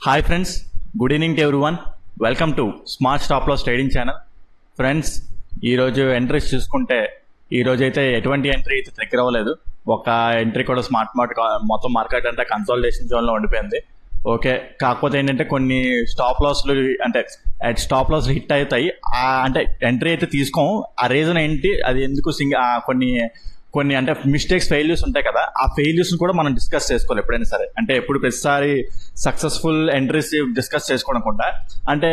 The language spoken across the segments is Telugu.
Hi friends, good evening to everyone. Welcome to smart stop loss trading channel. Friends, ఈరోజు ఎంట్రీస్ చూసుకుంటే ఈరోజు అయితే ఎటువంటి ఎంట్రీ అయితే దగ్గర అవ్వలేదు. ఒక ఎంట్రీ కూడా మొత్తం మార్కెట్ అంతా కన్సాలిడేషన్ జోన్లో ఉండిపోయింది. ఓకే, కాకపోతే ఏంటంటే కొన్ని స్టాప్ లాస్లు అంటే స్టాప్ లాస్ హిట్ అవుతాయి. అంటే ఎంట్రీ అయితే తీసుకోము. ఆ రీజన్ ఏంటి, అది ఎందుకు కొన్ని అంటే మిస్టేక్స్, ఫెయిల్యూర్స్ ఉంటాయి కదా, ఆ ఫెయిల్యూర్స్ని కూడా మనం డిస్కస్ చేసుకోవాలి ఎప్పుడైనా సరే. అంటే ప్రతిసారి సక్సెస్ఫుల్ ఎంట్రీస్ డిస్కస్ చేసుకోనకుండా, అంటే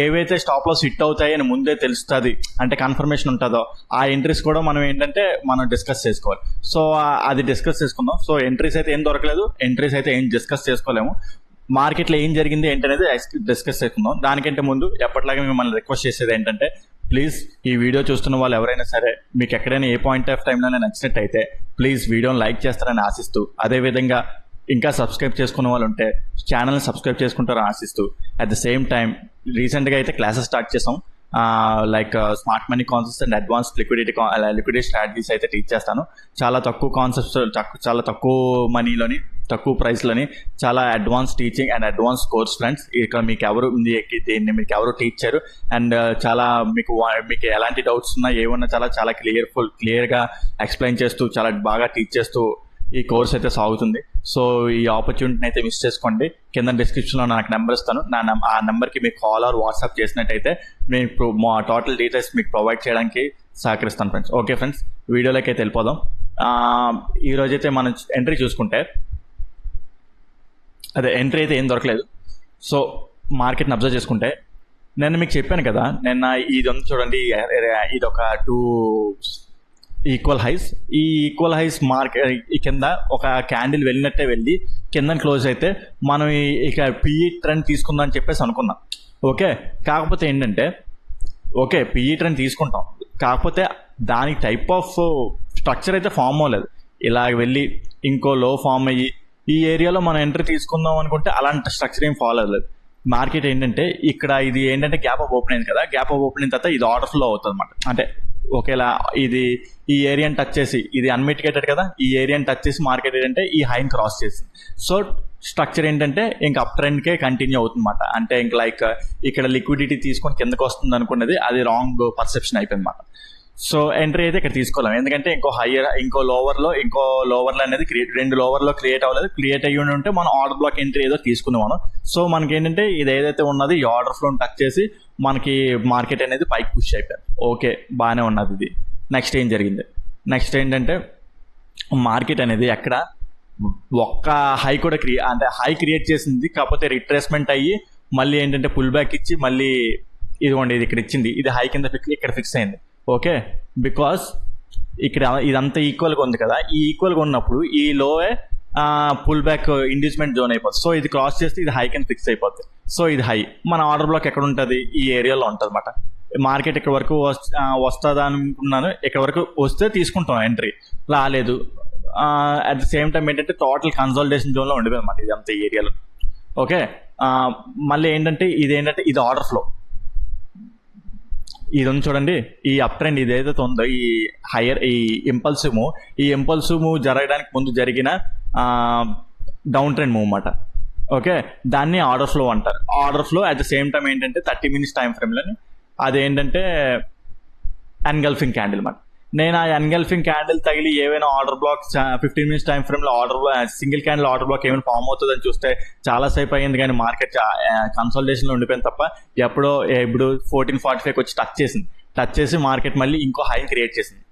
ఏవైతే స్టాప్ లాస్ హిట్ అవుతాయి అని ముందే తెలుస్తుంది, అంటే కన్ఫర్మేషన్ ఉంటుందో ఆ ఎంట్రీస్ కూడా మనం డిస్కస్ చేసుకోవాలి. సో అది డిస్కస్ చేసుకుందాం. సో ఎంట్రీస్ అయితే ఏం దొరకలేదు, ఎంట్రీస్ అయితే ఏం డిస్కస్ చేసుకోలేము. మార్కెట్లో ఏం జరిగింది ఏంటనేది డిస్కస్ చేసుకుందాం. దానికంటే ముందు ఎప్పటిలాగా మిమ్మల్ని రిక్వెస్ట్ చేసేది ఏంటంటే, ప్లీజ్ ఈ వీడియో చూస్తున్న వాళ్ళు ఎవరైనా సరే మీకు ఎక్కడైనా ఏ పాయింట్ ఆఫ్ టైంలోనే నచ్చినట్టయితే ప్లీజ్ వీడియోని లైక్ చేస్తారని ఆశిస్తూ, అదేవిధంగా ఇంకా సబ్స్క్రైబ్ చేసుకున్న వాళ్ళు ఉంటే ఛానల్ని సబ్స్క్రైబ్ చేసుకుంటారని ఆశిస్తూ, అట్ ద సేమ్ టైం రీసెంట్గా అయితే క్లాసెస్ స్టార్ట్ చేసాం. Like smart money concepts and advance liquidity strategies అయితే టీచ్ చేస్తాను. చాలా తక్కువ కాన్సెప్ట్స్, చాలా తక్కువ మనీలోని, తక్కువ ప్రైస్లోని చాలా advance teaching and advance course friends. ఇక్కడ మీకు ఎవరు టీచ్ చేయరు. అండ్ చాలా మీకు ఎలాంటి డౌట్స్ ఉన్నా ఏమన్నా చాలా క్లియర్గా ఎక్స్ప్లెయిన్ చేస్తూ, చాలా బాగా టీచ్ చేస్తూ ఈ కోర్స్ అయితే సాగుతుంది. సో ఈ ఆపర్చునిటీని అయితే మిస్ చేసుకోండి. కింద డిస్క్రిప్షన్లో నాకు నెంబర్ ఇస్తాను. ఆ నెంబర్కి మీకు కాల్ ఆర్ వాట్సాప్ చేసినట్టయితే మీకు మా టోటల్ డీటెయిల్స్ మీకు ప్రొవైడ్ చేయడానికి సహకరిస్తాను ఫ్రెండ్స్. ఓకే ఫ్రెండ్స్, వీడియోలోకి అయితే వెళ్ళిపోదాం. ఈరోజైతే మనం ఎంట్రీ చూసుకుంటే, ఎంట్రీ అయితే ఏం దొరకలేదు. సో మార్కెట్ని అబ్జర్వ్ చేసుకుంటే, నేను మీకు చెప్పాను కదా, ఇది ఉంది చూడండి, ఇది ఒక 2 ఈక్వల్ హైస్. ఈ ఈక్వల్ హైస్ ఈ కింద ఒక క్యాండిల్ వెళ్ళినట్టే వెళ్ళి కింద క్లోజ్ అయితే మనం ఇక పిఈ ట్రెండ్ తీసుకుందాం అని చెప్పేసి అనుకున్నాం. ఓకే, కాకపోతే ఏంటంటే పిఈ ట్రెండ్ తీసుకుంటాం, కాకపోతే దానికి టైప్ ఆఫ్ స్ట్రక్చర్ అయితే ఫామ్ అవ్వలేదు. ఇలా వెళ్ళి ఇంకో లో ఫామ్ అయ్యి ఈ ఏరియాలో మనం ఎంట్రీ తీసుకుందాం అనుకుంటే అలాంటి స్ట్రక్చర్ ఏం ఫాలో అవ్వలేదు. మార్కెట్ ఏంటంటే ఇక్కడ ఇది ఏంటంటే గ్యాప్ ఆఫ్ ఓపెన్ అయింది కదా, గ్యాప్ ఆఫ్ ఓపెన్ అయిన తర్వాత ఇది ఆర్డర్ ఫ్లో అవుతుంది అనమాట. అంటే ఒకేలా ఈ ఏరియాని టచ్ చేసి, ఇది అన్మిటికేటెడ్ కదా, ఈ ఏరియాని టచ్ చేసి మార్కెట్ ఏంటంటే ఈ హైని క్రాస్ చేసింది. సో స్ట్రక్చర్ ఏంటంటే ఇంకా అప్ ట్రెండ్కే కంటిన్యూ అవుతుందన్నమాట. అంటే ఇంకా లైక్ ఇక్కడ లిక్విడిటీ తీసుకొని కిందకు వస్తుంది అనుకున్నది అది రాంగ్ పర్సెప్షన్ అయిపోయింది అనమాట. సో ఎంట్రీ అయితే ఇక్కడ తీసుకోలేము, ఎందుకంటే ఇంకో లోవర్లో అనేది రెండు లోవర్లో క్రియేట్ అవ్వలేదు. క్రియేట్ అయ్యి ఉంటే మనం ఆర్డర్ బ్లాక్ ఎంట్రీ ఏదో తీసుకుందాం మనం. సో మనకి ఏంటంటే ఇది ఏదైతే ఉన్నది ఈ ఆర్డర్ ఫ్లోని టచ్ చేసి మనకి మార్కెట్ అనేది పైకి పుష్ అయిపోయింది. ఓకే, బాగానే ఉన్నది ఇది. నెక్స్ట్ ఏం జరిగింది, నెక్స్ట్ ఏంటంటే మార్కెట్ అనేది ఎక్కడ ఒక్క హై కూడా హై క్రియేట్ చేసింది, కాకపోతే రిట్రేస్మెంట్ అయ్యి మళ్ళీ ఏంటంటే పుల్ బ్యాక్ ఇచ్చి మళ్ళీ ఇది ఇక్కడ ఇచ్చింది, ఇది హై కింద ఇక్కడ ఫిక్స్ అయింది. ఓకే, బికాస్ ఇక్కడ ఇదంతా ఈక్వల్గా ఉంది కదా, ఈ ఈక్వల్గా ఉన్నప్పుడు ఈ లోవే పుల్ బ్యాక్ ఇండ్యూస్మెంట్ జోన్ అయిపోతుంది. సో ఇది క్రాస్ చేస్తే ఇది హై కింద ఫిక్స్ అయిపోతుంది. సో ఇది హై, మన ఆర్డర్ బ్లాక్ ఎక్కడ ఉంటుంది, ఈ ఏరియాలో ఉంటుంది అనమాట. మార్కెట్ ఇక్కడ వరకు వస్తుందా అనుకున్నాను, ఇక్కడ వరకు వస్తే తీసుకుంటాం ఎంట్రీ, రాలేదు. అట్ ద సేమ్ టైం ఏంటంటే టోటల్ కన్సాలిడేషన్ జోన్లో ఉండిపోయింది అనమాట ఇదంతా ఈ ఏరియాలో. ఓకే, మళ్ళీ ఏంటంటే ఇది ఆర్డర్ ఫ్లో, ఇది ఉంది చూడండి, ఈ అప్ ట్రెండ్ ఇది ఏదైతే ఉందో ఈ ఇంపల్సివ్ మూవ్ జరగడానికి ముందు జరిగిన డౌన్ ట్రెండ్ మూవ్ అన్నమాట. ఓకే, దాన్ని ఆర్డర్ ఫ్లో అంటారు. Order flow at the same time ఏంటంటే 30 minutes టైం ఫ్రేమ్లోని అదేంటంటే ఎన్గల్ఫింగ్ క్యాండిల్ అన్నమాట. నేను ఆ ఎన్గల్ఫింగ్ క్యాండిల్ తగిలి ఏవైనా ఆర్డర్ బ్లాక్ 15 minutes టైం ఫ్రేమ్లో సింగిల్ క్యాండిల్ ఆర్డర్ బ్లాక్ ఏమైనా ఫామ్ అవుతుందని చూస్తే చాలాసేపు అయ్యింది, కానీ మార్కెట్ కన్సాలిడేషన్లో ఉండిపోయింది తప్ప ఇప్పుడు 1445 వచ్చి టచ్ చేసి మార్కెట్ మళ్ళీ ఇంకో హై క్రియేట్ చేసింది.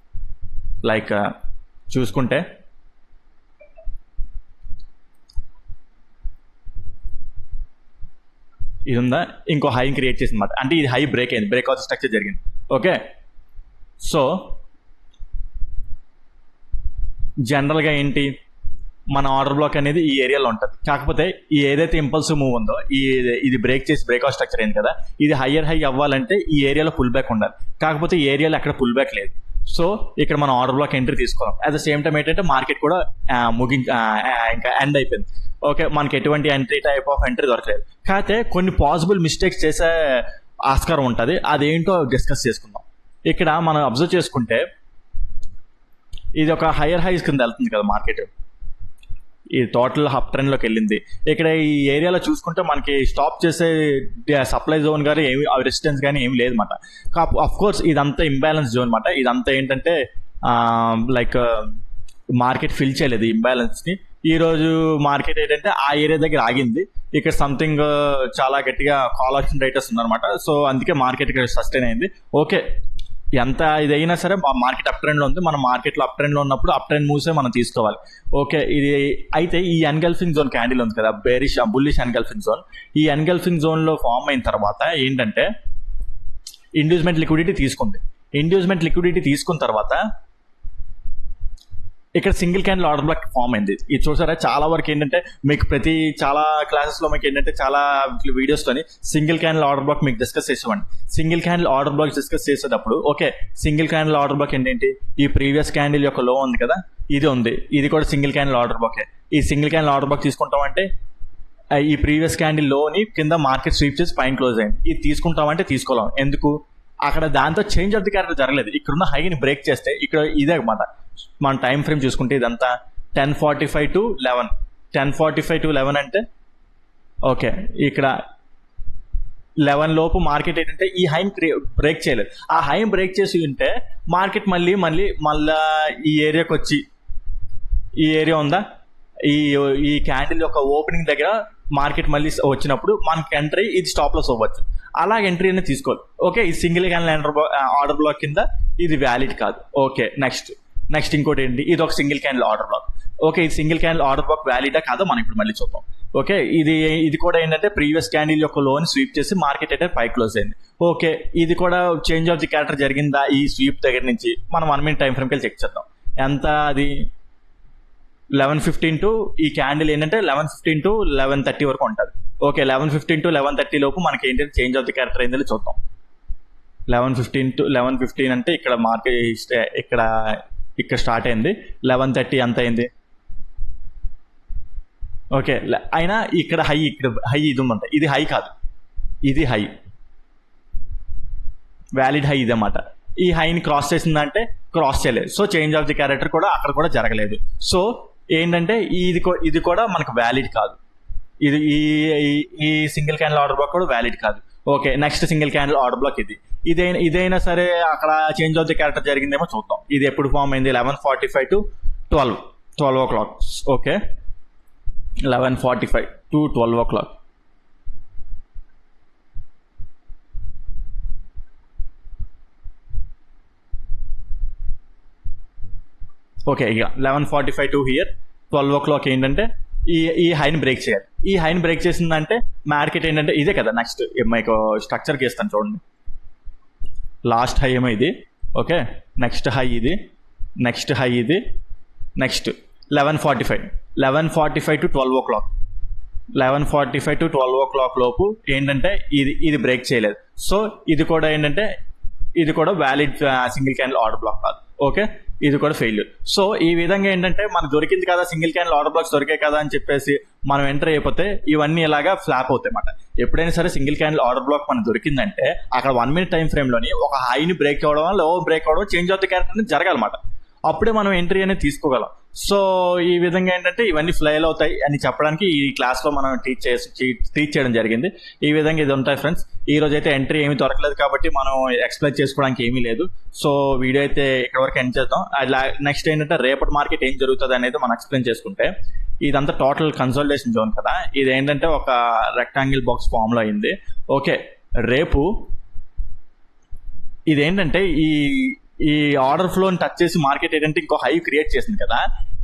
లైక్ చూసుకుంటే ఇది ఉందా, ఇంకో హై క్రియేట్ చేసింది అనమాట. అంటే ఇది హై బ్రేక్ అయింది, బ్రేక్ అవుట్ స్ట్రక్చర్ జరిగింది. ఓకే, సో జనరల్గా ఏంటి, మన ఆర్డర్ బ్లాక్ అనేది ఈ ఏరియాలో ఉంటుంది, కాకపోతే ఈ ఏదైతే ఇంపల్సివ్ మూవ్ ఉందో ఇది బ్రేక్అవుట్ స్ట్రక్చర్ అయింది కదా, ఇది హయ్యర్ హై అవ్వాలంటే ఈ ఏరియాలో పుల్ బ్యాక్ ఉండాలి, కాకపోతే ఈ ఏరియాలో ఎక్కడ పుల్ బ్యాక్ లేదు. సో ఇక్కడ మనం ఆర్డర్ బ్లాక్ ఎంట్రీ తీసుకోవాలి. అట్ ద సేమ్ టైం ఏంటంటే మార్కెట్ కూడా ఇంకా ఎండ్ అయిపోయింది. ఓకే, మనకి ఎటువంటి టైప్ ఆఫ్ ఎంట్రీ దొరకలేదు, కాకపోతే కొన్ని పాసిబుల్ మిస్టేక్స్ చేసే ఆస్కారం ఉంటుంది. అదేంటో డిస్కస్ చేసుకుందాం. ఇక్కడ మనం అబ్జర్వ్ చేసుకుంటే ఇది ఒక హైయర్ హైస్ కింద వెళ్తుంది కదా మార్కెట్. ఈ టోటల్ అప్ ట్రెండ్లోకి వెళ్ళింది. ఇక్కడ ఈ ఏరియాలో చూసుకుంటే మనకి స్టాప్ చేసే సప్లై జోన్ కానీ ఏమి రెసిస్టెన్స్ కానీ ఏమి లేదన్నమాట. అఫ్ కోర్స్ ఇదంతా ఇంబ్యాలెన్స్ జోన్ అనమాట. ఇదంతా ఏంటంటే లైక్ మార్కెట్ ఫిల్ చేయలేదు ఇంబ్యాలెన్స్ని. ఈరోజు మార్కెట్ ఏంటంటే ఆ ఏరియా దగ్గర ఆగింది. ఇక్కడ సంథింగ్ చాలా గట్టిగా కాల్ ఆప్షన్ రైటర్స్ ఉందన్నమాట. సో అందుకే మార్కెట్ ఇక్కడ సస్టైన్ అయింది. ఓకే, ఎంత ఇదైనా సరే మార్కెట్ అప్ ట్రెండ్లో ఉంది. మనం మార్కెట్లో అప్ ట్రెండ్లో ఉన్నప్పుడు అప్ ట్రెండ్ మూవ్సే మనం తీసుకోవాలి. ఓకే, ఇది అయితే ఈ ఎన్గల్ఫింగ్ జోన్ క్యాండిల్ ఉంది కదా, బుల్లిష్ ఎన్గల్ఫింగ్ జోన్. ఈ ఎన్గల్ఫింగ్ జోన్లో ఫామ్ అయిన తర్వాత ఏంటంటే ఇండ్యూస్మెంట్ లిక్విడిటీ తీసుకుంది. ఇండ్యూస్మెంట్ లిక్విడిటీ తీసుకున్న తర్వాత ఇక్కడ single candle order block form అయింది. ఇది చూసారా, చాలా వరకు ఏంటంటే మీకు చాలా క్లాసెస్లో మీకు ఏంటంటే చాలా వీడియోస్తోని సింగిల్ క్యాండిల్ ఆర్డర్ బ్లాక్ మీకు డిస్కస్ చేసేవాడిని. Single candle order block discuss చేసేటప్పుడు okay, single candle order block ఏంటి, ఈ ప్రీవియస్ క్యాండిల్ యొక్క లో ఉంది కదా, ఇది ఉంది, ఇది కూడా సింగిల్ క్యాండిల్ ఆర్డర్ బ్లాకే. ఈ సింగిల్ క్యాండిల్ ఆర్డర్ బ్లాక్ తీసుకుంటామంటే ఈ ప్రీవియస్ క్యాండిల్ లోని కింద మార్కెట్ స్వీప్ చేసి పైన క్లోజ్ అయింది. ఇది తీసుకుంటామంటే తీసుకోలేం. ఎందుకు, అక్కడ దాంతో చేంజ్ ఆఫ్ ది క్యారెక్టర్ జరగలేదు. ఇక్కడున్న హైని బ్రేక్ చేస్తే ఇక్కడ ఇదే అనమాట. మన టైం ఫ్రేమ్ చూసుకుంటే ఇదంతా 10:45 to 11, 10:45 to 11 అంటే ఓకే, ఇక్కడ 11 లోపు మార్కెట్ ఏంటంటే ఈ హైని బ్రేక్ చేయలేదు. ఆ హైని బ్రేక్ చేసి ఉంటే మార్కెట్ మళ్ళీ ఈ ఏరియాకి వచ్చి, ఈ ఏరియా ఉందా, ఈ క్యాండిల్ యొక్క ఓపెనింగ్ దగ్గర మార్కెట్ మళ్ళీ వచ్చినప్పుడు మనకి ఎంట్రీ, ఇది స్టాప్ లాస్ అవ్వచ్చు. అలా ఎంట్రీ అనేది తీసుకోవాలి. ఓకే, ఈ సింగిల్ క్యాండిల్ ఆర్డర్ బ్లాక్ కింద ఇది వ్యాలిడ్ కాదు. ఓకే, నెక్స్ట్ ఇంకోటి ఏంటి, ఇది ఒక single candle order black. Okay, ఈ సింగిల్ క్యాండిల్ ఆర్డర్ బ్లాక్ వ్యాలిడా కాదో మనం ఇప్పుడు మళ్ళీ చూద్దాం. ఓకే, ఇది కూడా ఏంటంటే ప్రీవియస్ క్యాండిల్ యొక్క లోని స్వీప్ చేసి మార్కెట్ అయితే పై క్లోజ్ అయింది. ఓకే, ఇది కూడా చేంజ్ ఆఫ్ ది క్యారెక్టర్ జరిగిందా ఈ స్వీప్ దగ్గర నుంచి, మనం 1 minute టైం ఫ్రేమ్కి వెళ్ళి చెక్ చేద్దాం. ఎంత అది 11:15 టు ఈ క్యాండిల్ ఏంటంటే 11:15 to 11:30 వరకు ఉంటుంది. ఓకే, 11:15 to 11:30 లోపు మనకి ఏంటంటే చేంజ్ ఆఫ్ ది క్యారెక్టర్ అయిందో చూద్దాం. 11:15 to 11:15 అంటే ఇక్కడ మార్కెట్ ఇక్కడ స్టార్ట్ అయింది. 11:30 ఎంత అయింది. ఓకే, అయినా ఇక్కడ హై ఇది ఉందంట. ఇది హై కాదు, ఇది హై, వ్యాలిడ్ హై ఇది అన్నమాట. ఈ హైని క్రాస్ చేసిందంటే క్రాస్ చేయలేదు. So change of the character కూడా అక్కడ కూడా జరగలేదు. సో ఏంటంటే ఇది కూడా మనకు వ్యాలిడ్ కాదు. ఇది ఈ సింగిల్ క్యాండిల్ ఆర్డర్ బ్లాక్ కూడా వ్యాలిడ్ కాదు. Okay, next single candle order black ఇదైనా సరే అక్కడ చేంజ్ ఆఫ్ ది క్యారెక్టర్ జరిగిందేమో చూద్దాం. ఇది ఎప్పుడు ఫామ్ అయింది, 11:45 to 12 o'clock. Okay, 11:45 to 12 o'clock. Okay, ఇక 11:45 to here 12 o'clock ఏంటంటే ఈ హైని బ్రేక్ చేయాలి. ఈ హైని బ్రేక్ చేసిందంటే మార్కెట్ ఏంటంటే ఇదే కదా. నెక్స్ట్ మీకు స్ట్రక్చర్కి ఇస్తాను చూడండి. లాస్ట్ హై ఏమో ఇది. ఓకే, నెక్స్ట్ హై ఇది, నెక్స్ట్ హై ఇది, next 11:45 to 12 o'clock. 11:45 to 12 o'clock లోపు ఏంటంటే ఇది బ్రేక్ చేయలేదు. సో ఇది కూడా ఏంటంటే ఇది కూడా valid single candle order black కాదు. ఓకే, ఇది కూడా ఫెయిల్యూర్. సో ఈ విధంగా ఏంటంటే మనకు దొరికింది కదా, సింగిల్ క్యాండిల్ ఆర్డర్ బ్లాక్స్ దొరికాయి కదా అని చెప్పేసి మనం ఎంటర్ అయిపోతే ఇవన్నీ ఇలాగా ఫ్లాప్ అవుతాయి అన్నమాట. ఎప్పుడైనా సరే సింగిల్ క్యాండిల్ ఆర్డర్ బ్లాక్ మనకు దొరికిందంటే అక్కడ 1 minute టైం ఫ్రేమ్లోని ఒక హైని బ్రేక్ అవ్వడం, లో బ్రేక్ అవ్వడం, చేంజ్ ఆఫ్ ది క్యారెక్టర్ అనేది జరగాలన్నమాట. అప్పుడే మనం ఎంట్రీ అనేది తీసుకోగలం. సో ఈ విధంగా ఏంటంటే ఇవన్నీ ఫ్లైల్ అవుతాయి అని చెప్పడానికి ఈ క్లాస్లో మనం టీచ్ చేయడం జరిగింది. ఈ విధంగా ఇది ఉంటాయి ఫ్రెండ్స్. ఈ రోజు అయితే ఎంట్రీ ఏమీ దొరకలేదు కాబట్టి మనం ఎక్స్ప్లెయిన్ చేసుకోవడానికి ఏమీ లేదు. సో వీడియో అయితే ఇక్కడ వరకు ఎండ్ చేద్దాం. నెక్స్ట్ ఏంటంటే రేపటి మార్కెట్ ఏం జరుగుతుంది అనేది మనం ఎక్స్ప్లెయిన్ చేసుకుంటే, ఇదంతా టోటల్ కన్సల్టేషన్ జోన్ కదా. ఇది ఏంటంటే ఒక రెక్టాంగిల్ బాక్స్ ఫామ్లో అయింది. ఓకే, రేపు ఇదేంటంటే ఈ ఆర్డర్ ఫ్లోని టచ్ చేసి మార్కెట్ ఏంటంటే ఇంకో హై క్రియేట్ చేసింది కదా.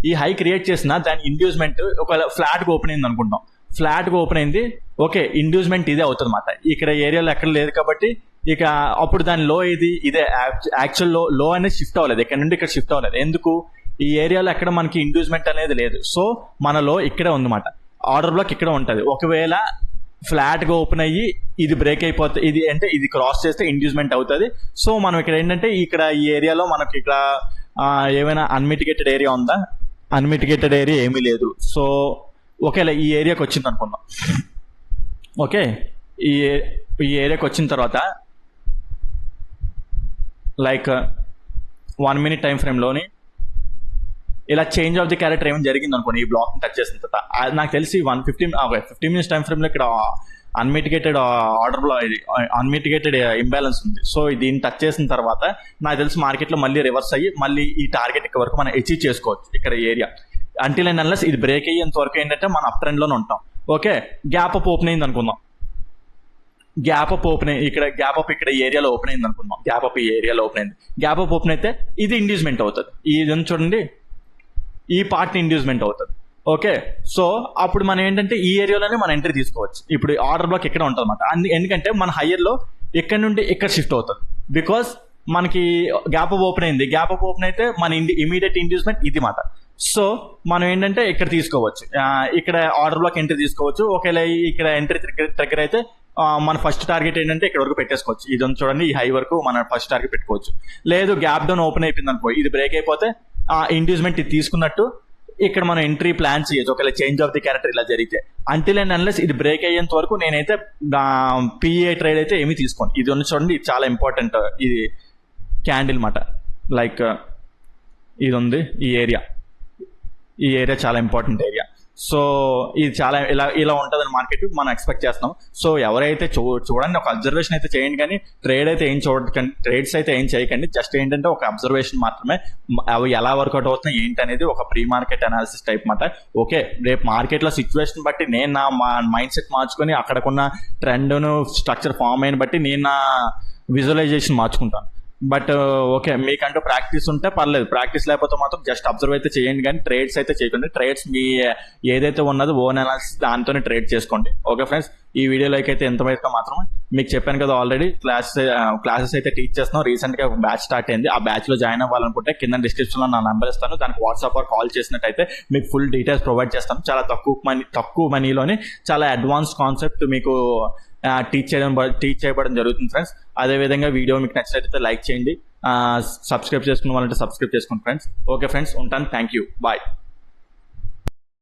ఈ హై క్రియేట్ చేసిన దాని ఇండ్యూస్మెంట్ ఒక ఫ్లాట్గా ఓపెన్ అయింది అనుకుంటాం. ఫ్లాట్గా ఓపెన్ అయింది. ఓకే, ఇండ్యూస్మెంట్ ఇదే అవుతుంది అన్నమాట. ఇక్కడ ఏరియాలో ఎక్కడ లేదు కాబట్టి ఇక అప్పుడు దాని లో ఇదే యాక్చువల్ లో అనేది షిఫ్ట్ అవ్వలేదు. ఇక్కడ నుండి ఇక్కడ షిఫ్ట్ అవ్వలేదు. ఎందుకు, ఈ ఏరియాలో ఎక్కడ మనకి ఇండ్యూస్మెంట్ అనేది లేదు. సో మన లో ఇక్కడే ఉందన్నమాట. ఆర్డర్ బ్లాక్ ఇక్కడ ఉంటుంది. ఒకవేళ ఫ్లాట్గా ఓపెన్ అయ్యి ఇది బ్రేక్ అయిపోతుంది, ఇది అంటే ఇది క్రాస్ చేస్తే ఇండ్యూస్మెంట్ అవుతుంది. సో మనం ఇక్కడ ఏంటంటే ఇక్కడ ఈ ఏరియాలో మనకి ఇక్కడ ఏమైనా అన్మిటిగేటెడ్ ఏరియా ఉందా, అన్మిటిగేటెడ్ ఏరియా ఏమీ లేదు. సో ఒకేలా ఈ ఏరియాకి వచ్చింది అనుకుందాం. ఓకే, ఈ ఏరియాకి వచ్చిన తర్వాత లైక్ 1 minute టైం ఫ్రేమ్లోని ఇలా చేంజ్ ఆఫ్ ది క్యారెక్టర్ ఏమైనా జరిగింది అనుకోండి ఈ బ్లాక్ టచ్ చేసిన తర్వాత, నాకు తెలిసి 15 minutes టైం ఫ్రేమ్లో ఇక్కడ అన్మిటిగేటెడ్ ఆర్డర్లో ఇది అన్మిటిగేటెడ్ ఇంబ్యాలెన్స్ ఉంది. సో దీన్ని టచ్ చేసిన తర్వాత నాకు తెలిసి మార్కెట్లో మళ్ళీ రివర్స్ అయ్యి మళ్ళీ ఈ టార్గెట్ ఇక్కడ వరకు మనం అచీవ్ చేసుకోవచ్చు ఇక్కడ ఏరియా. అంటిల్ అండ్ అన్లెస్ ఇది బ్రేక్ అయ్యేంత వరకు ఏంటంటే మనం అప్ ట్రెండ్లోనే ఉంటాం. ఓకే, గ్యాప్ అప్ ఓపెన్ అయింది అనుకుందాం, గ్యాప్ అప్ ఓపెన్ ఇక్కడ గ్యాప్ అప్ ఇక్కడ ఏరియాలో ఓపెన్ అయింది అనుకుందాం, గ్యాప్ అప్ ఈ ఏరియాలో ఓపెన్ అయింది. గ్యాప్ అప్ ఓపెన్ అయితే ఇది ఇండ్యూస్మెంట్ అవుతుంది, ఇది చూడండి ఈ పార్ట్ ఇండ్యూస్మెంట్ అవుతుంది. ఓకే, సో అప్పుడు మనం ఏంటంటే ఈ ఏరియాలోనే మనం ఎంట్రీ తీసుకోవచ్చు. ఇప్పుడు ఆర్డర్ బ్లాక్ ఇక్కడ ఉంటుంది అన్నమాట, ఎందుకంటే మన హయ్యర్లో ఇక్కడ నుండి ఇక్కడ షిఫ్ట్ అవుతుంది. బికాస్ మనకి గ్యాప్ అప్ ఓపెన్ అయింది, గ్యాప్ అప్ ఓపెన్ అయితే మన ఇమీడియట్ ఇండ్యూస్మెంట్ ఇది మాట. సో మనం ఏంటంటే ఇక్కడ తీసుకోవచ్చు, ఇక్కడ ఆర్డర్ బ్లాక్ ఎంట్రీ తీసుకోవచ్చు. ఒకవేళ ఇక్కడ ఎంట్రీ ట్రిగ్గర్ అయితే మన ఫస్ట్ టార్గెట్ ఏంటంటే ఇక్కడ వరకు పెట్టేసుకోవచ్చు. ఇది చూడండి ఈ హై వరకు మన ఫస్ట్ టార్గెట్ పెట్టుకోవచ్చు. లేదు గ్యాప్ డౌన్ ఓపెన్ అయిపోయింది అనుకో, ఇది బ్రేక్ అయిపోతే ఇండ్యూస్మెంట్ ఇది తీసుకున్నట్టు ఇక్కడ మనం ఎంట్రీ ప్లాన్ చేయొచ్చు. ఒకవేళ చేంజ్ ఆఫ్ ది క్యారెక్టర్ ఇలా జరిగితే అంటిల్ అండ్ అన్లెస్ ఇది బ్రేక్ అయ్యేంత వరకు నేనైతే పిఏ ట్రేడ్ అయితే ఏమీ తీసుకోను. ఇది చూడండి ఇది చాలా ఇంపార్టెంట్, ఇది క్యాండిల్ మాట. లైక్ ఇది ఉంది ఈ ఏరియా చాలా ఇంపార్టెంట్ ఏరియా. సో ఇది చాలా ఇలా ఉంటుందని మార్కెట్ మనం ఎక్స్పెక్ట్ చేస్తున్నాం. సో ఎవరైతే చూడండి ఒక అబ్జర్వేషన్ అయితే చేయండి, కానీ ట్రేడ్ అయితే ఏం చూడకండి, ట్రేడ్స్ అయితే ఏం చేయకండి. జస్ట్ ఏంటంటే ఒక అబ్జర్వేషన్ మాత్రమే, అవి ఎలా వర్కౌట్ అవుతున్నాయి ఏంటి అనేది ఒక ప్రీ మార్కెట్ అనాలిసిస్ టైప్ మాట. ఓకే, రేపు మార్కెట్లో సిచ్యువేషన్ బట్టి నేను నా మైండ్ సెట్ మార్చుకొని అక్కడకున్న ట్రెండ్ను స్ట్రక్చర్ ఫామ్ అయిన బట్టి నేను నా విజువలైజేషన్ మార్చుకుంటాను. బట్ ఓకే, మీకంటూ ప్రాక్టీస్ ఉంటే పర్లేదు, ప్రాక్టీస్ లేకపోతే మాత్రం జస్ట్ అబ్జర్వ్ అయితే చేయండి, కానీ ట్రేడ్స్ అయితే చేయకండి. ట్రేడ్స్ మీ ఏదైతే ఉన్నదో ఓన్ అనాలిసిస్ దాంతోనే ట్రేడ్ చేసుకోండి. ఓకే ఫ్రెండ్స్, ఈ వీడియోలోకి అయితే ఎంతవరకు మాత్రమే మీకు చెప్పాను కదా, ఆల్రెడీ క్లాసెస్ అయితే టీచ్ చేస్తున్నాం. రీసెంట్గా ఒక బ్యాచ్ స్టార్ట్ అయింది, ఆ బ్యాచ్లో జాయిన్ అవ్వాలనుకుంటే కింద డిస్క్రిప్షన్లో నా నెంబర్ ఇస్తాను, దానికి వాట్సాప్ ఆర్ కాల్ చేసినట్టయితే మీకు ఫుల్ డీటెయిల్స్ ప్రొవైడ్ చేస్తాను. చాలా తక్కువ మనీలోని చాలా అడ్వాన్స్ కాన్సెప్ట్ మీకు టీచ్ చేయబడడం జరుగుతుంది ఫ్రెండ్స్. అదేవిధంగా వీడియో మీకు నచ్చినట్లయితే లైక్ చేయండి, సబ్స్క్రైబ్ చేసుకున్న వాళ్ళంటే సబ్స్క్రైబ్ చేసుకోండి ఫ్రెండ్స్. ఓకే ఫ్రెండ్స్, ఉంటాను. Thank you, bye.